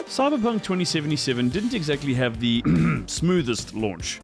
Cyberpunk 2077 didn't exactly have the smoothest launch.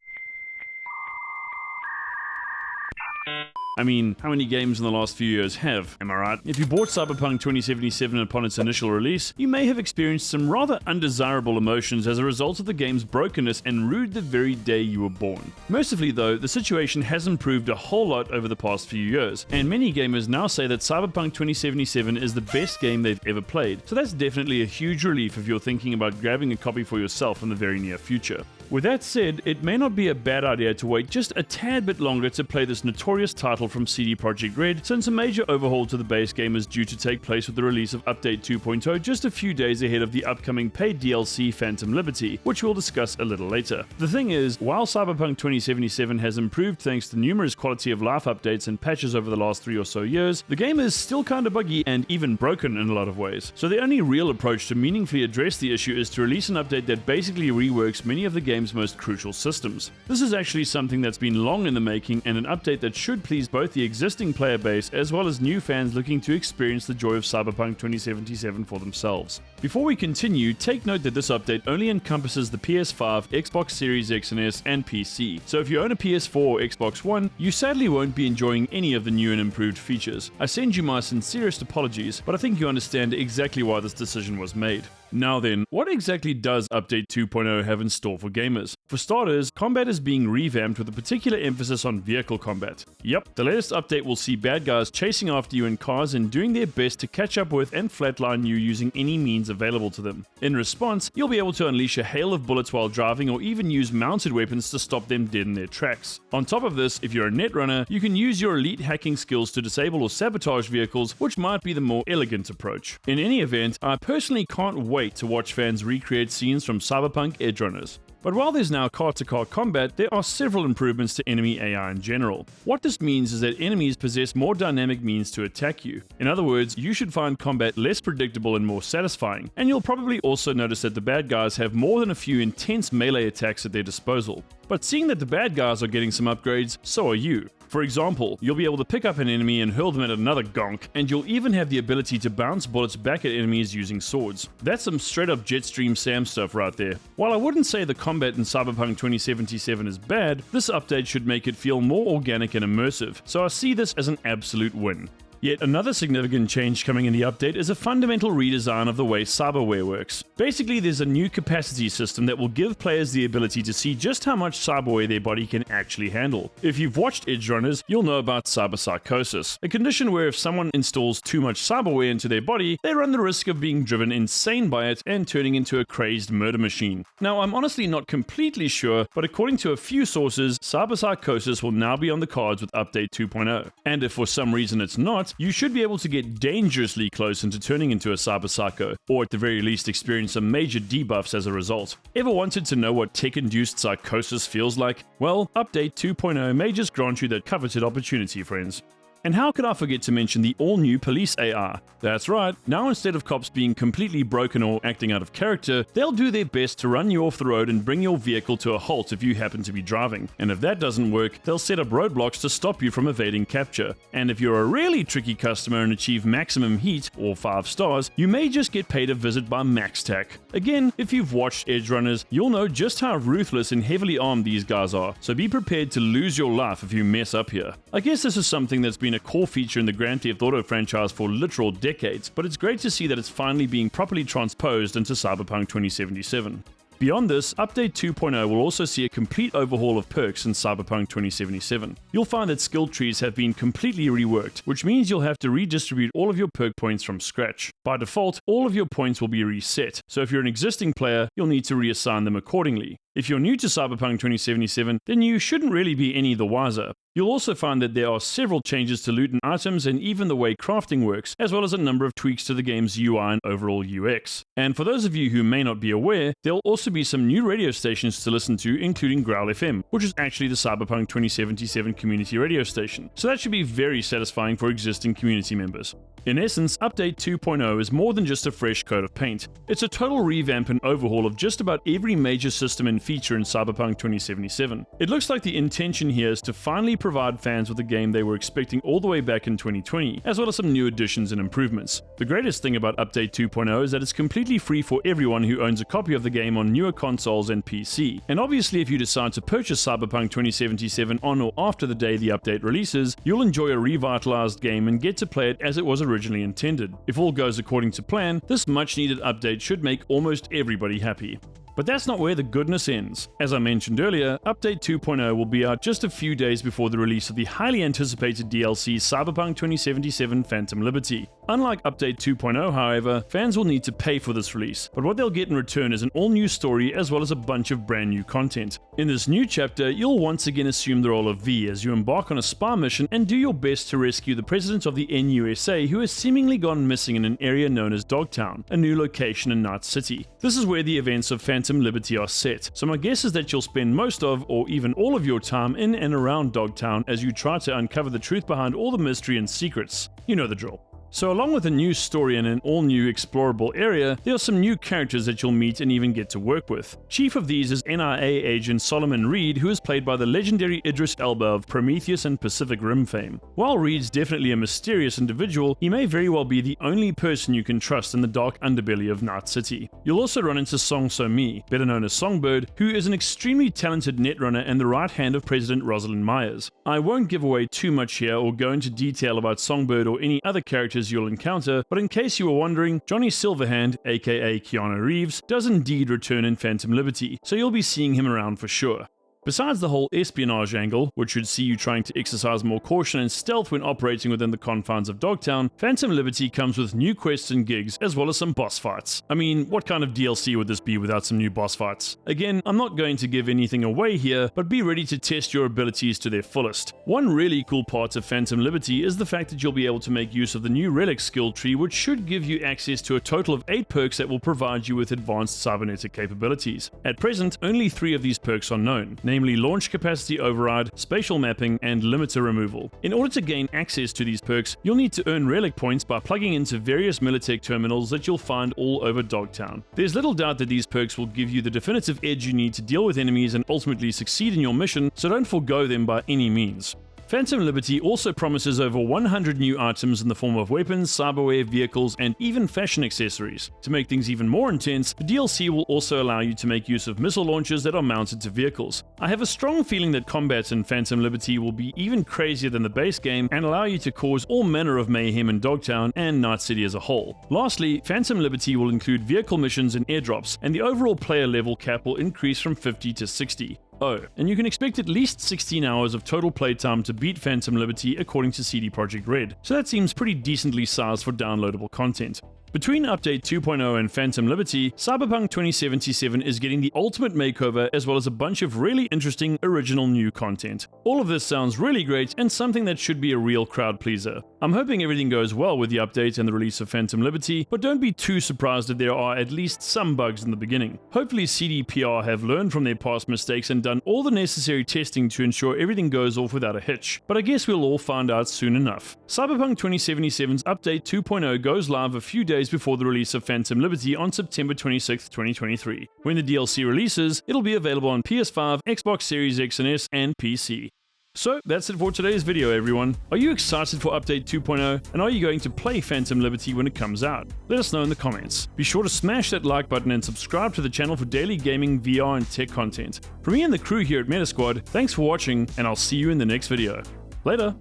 I mean, how many games in the last few years have, am I right? If you bought Cyberpunk 2077 upon its initial release, you may have experienced some rather undesirable emotions as a result of the game's brokenness and rude the very day you were born. Mercifully though, the situation has improved a whole lot over the past few years, and many gamers now say that Cyberpunk 2077 is the best game they've ever played, so that's definitely a huge relief if you're thinking about grabbing a copy for yourself in the very near future. With that said, it may not be a bad idea to wait just a tad bit longer to play this notorious title from CD Projekt Red, since a major overhaul to the base game is due to take place with the release of Update 2.0 just a few days ahead of the upcoming paid DLC Phantom Liberty, which we'll discuss a little later. The thing is, while Cyberpunk 2077 has improved thanks to numerous quality of life updates and patches over the last 3 or so years, the game is still kinda buggy and even broken in a lot of ways. So the only real approach to meaningfully address the issue is to release an update that basically reworks many of the game's most crucial systems. This is actually something that's been long in the making, and an update that should please both the existing player base as well as new fans looking to experience the joy of Cyberpunk 2077 for themselves. Before we continue, take note that this update only encompasses the PS5, Xbox Series X and S, and PC. So if you own a PS4 or Xbox One, you sadly won't be enjoying any of the new and improved features. I send you my sincerest apologies, but I think you understand exactly why this decision was made. Now then, what exactly does Update 2.0 have in store for gamers? For starters, combat is being revamped with a particular emphasis on vehicle combat. Yep, the latest update will see bad guys chasing after you in cars and doing their best to catch up with and flatline you using any means available to them. In response, you'll be able to unleash a hail of bullets while driving or even use mounted weapons to stop them dead in their tracks. On top of this, if you're a netrunner, you can use your elite hacking skills to disable or sabotage vehicles, which might be the more elegant approach. In any event, I personally can't wait to watch fans recreate scenes from Cyberpunk Edgerunners. But while there's now car-to-car combat, there are several improvements to enemy AI in general. What this means is that enemies possess more dynamic means to attack you. In other words, you should find combat less predictable and more satisfying, and you'll probably also notice that the bad guys have more than a few intense melee attacks at their disposal. But seeing that the bad guys are getting some upgrades, so are you. For example, you'll be able to pick up an enemy and hurl them at another gonk, and you'll even have the ability to bounce bullets back at enemies using swords. That's some straight up Jetstream Sam stuff right there. While I wouldn't say the combat in Cyberpunk 2077 is bad, this update should make it feel more organic and immersive, so I see this as an absolute win. Yet another significant change coming in the update is a fundamental redesign of the way cyberware works. Basically, there's a new capacity system that will give players the ability to see just how much cyberware their body can actually handle. If you've watched Edgerunners, you'll know about cyberpsychosis, a condition where if someone installs too much cyberware into their body, they run the risk of being driven insane by it and turning into a crazed murder machine. Now, I'm honestly not completely sure, but according to a few sources, cyberpsychosis will now be on the cards with Update 2.0. And if for some reason it's not, you should be able to get dangerously close into turning into a cyber psycho, or at the very least experience some major debuffs as a result. Ever wanted to know what tech-induced psychosis feels like? Well, Update 2.0 may just grant you that coveted opportunity, friends. And how could I forget to mention the all-new police AI? That's right, now instead of cops being completely broken or acting out of character, they'll do their best to run you off the road and bring your vehicle to a halt if you happen to be driving. And if that doesn't work, they'll set up roadblocks to stop you from evading capture. And if you're a really tricky customer and achieve maximum heat, or 5 stars, you may just get paid a visit by MaxTac. Again, if you've watched Edgerunners, you'll know just how ruthless and heavily armed these guys are, so be prepared to lose your life if you mess up here. I guess this is something that's been a core feature in the Grand Theft Auto franchise for literal decades, but it's great to see that it's finally being properly transposed into Cyberpunk 2077. Beyond this, Update 2.0 will also see a complete overhaul of perks in Cyberpunk 2077. You'll find that skill trees have been completely reworked, which means you'll have to redistribute all of your perk points from scratch. By default, all of your points will be reset, so if you're an existing player, you'll need to reassign them accordingly. If you're new to Cyberpunk 2077, then you shouldn't really be any the wiser. You'll also find that there are several changes to loot and items and even the way crafting works, as well as a number of tweaks to the game's UI and overall UX. And for those of you who may not be aware, there'll also be some new radio stations to listen to, including Growl FM, which is actually the Cyberpunk 2077 community radio station. So that should be very satisfying for existing community members. In essence, Update 2.0 is more than just a fresh coat of paint. It's a total revamp and overhaul of just about every major system and feature in Cyberpunk 2077. It looks like the intention here is to finally provide fans with a game they were expecting all the way back in 2020, as well as some new additions and improvements. The greatest thing about Update 2.0 is that it's completely free for everyone who owns a copy of the game on newer consoles and PC. And obviously, if you decide to purchase Cyberpunk 2077 on or after the day the update releases, you'll enjoy a revitalized game and get to play it as it was originally intended. If all goes according to plan, this much needed update should make almost everybody happy. But that's not where the goodness ends. As I mentioned earlier, Update 2.0 will be out just a few days before the release of the highly anticipated DLC Cyberpunk 2077 Phantom Liberty. Unlike Update 2.0, however, fans will need to pay for this release, but what they'll get in return is an all-new story as well as a bunch of brand new content. In this new chapter, you'll once again assume the role of V as you embark on a spy mission and do your best to rescue the president of the NUSA, who has seemingly gone missing in an area known as Dogtown, a new location in Night City. This is where the events of Phantom Liberty are set, so my guess is that you'll spend most of, or even all of your time in and around Dogtown as you try to uncover the truth behind all the mystery and secrets. You know the drill. So along with a new story and an all-new explorable area, there are some new characters that you'll meet and even get to work with. Chief of these is NIA agent Solomon Reed, who is played by the legendary Idris Elba of Prometheus and Pacific Rim fame. While Reed's definitely a mysterious individual, he may very well be the only person you can trust in the dark underbelly of Night City. You'll also run into Song So Mi, better known as Songbird, who is an extremely talented netrunner and the right hand of President Rosalind Myers. I won't give away too much here or go into detail about Songbird or any other characters you'll encounter, but in case you were wondering, Johnny Silverhand, aka Keanu Reeves, does indeed return in Phantom Liberty, so you'll be seeing him around for sure. Besides the whole espionage angle, which should see you trying to exercise more caution and stealth when operating within the confines of Dogtown, Phantom Liberty comes with new quests and gigs, as well as some boss fights. I mean, what kind of DLC would this be without some new boss fights? Again, I'm not going to give anything away here, but be ready to test your abilities to their fullest. One really cool part of Phantom Liberty is the fact that you'll be able to make use of the new Relic skill tree, which should give you access to a total of 8 perks that will provide you with advanced cybernetic capabilities. At present, only 3 of these perks are known, namely Launch Capacity Override, Spatial Mapping, and Limiter Removal. In order to gain access to these perks, you'll need to earn relic points by plugging into various Militech terminals that you'll find all over Dogtown. There's little doubt that these perks will give you the definitive edge you need to deal with enemies and ultimately succeed in your mission, so don't forgo them by any means. Phantom Liberty also promises over 100 new items in the form of weapons, cyberware, vehicles, and even fashion accessories. To make things even more intense, the DLC will also allow you to make use of missile launchers that are mounted to vehicles. I have a strong feeling that combat in Phantom Liberty will be even crazier than the base game and allow you to cause all manner of mayhem in Dogtown and Night City as a whole. Lastly, Phantom Liberty will include vehicle missions and airdrops, and the overall player level cap will increase from 50 to 60. Oh, and you can expect at least 16 hours of total playtime to beat Phantom Liberty according to CD Projekt Red, so that seems pretty decently sized for downloadable content. Between Update 2.0 and Phantom Liberty, Cyberpunk 2077 is getting the ultimate makeover as well as a bunch of really interesting original new content. All of this sounds really great and something that should be a real crowd pleaser. I'm hoping everything goes well with the update and the release of Phantom Liberty, but don't be too surprised if there are at least some bugs in the beginning. Hopefully CDPR have learned from their past mistakes and done all the necessary testing to ensure everything goes off without a hitch, but I guess we'll all find out soon enough. Cyberpunk 2077's Update 2.0 goes live a few days before the release of Phantom Liberty on September 26, 2023. When the DLC releases, it'll be available on PS5, Xbox Series X and S, and PC. So that's it for today's video, everyone. Are you excited for Update 2.0, and are you going to play Phantom Liberty when it comes out? Let us know in the comments. Be sure to smash that like button and subscribe to the channel for daily gaming, VR, and tech content. From me and the crew here at Metasquad, thanks for watching, and I'll see you in the next video. Later!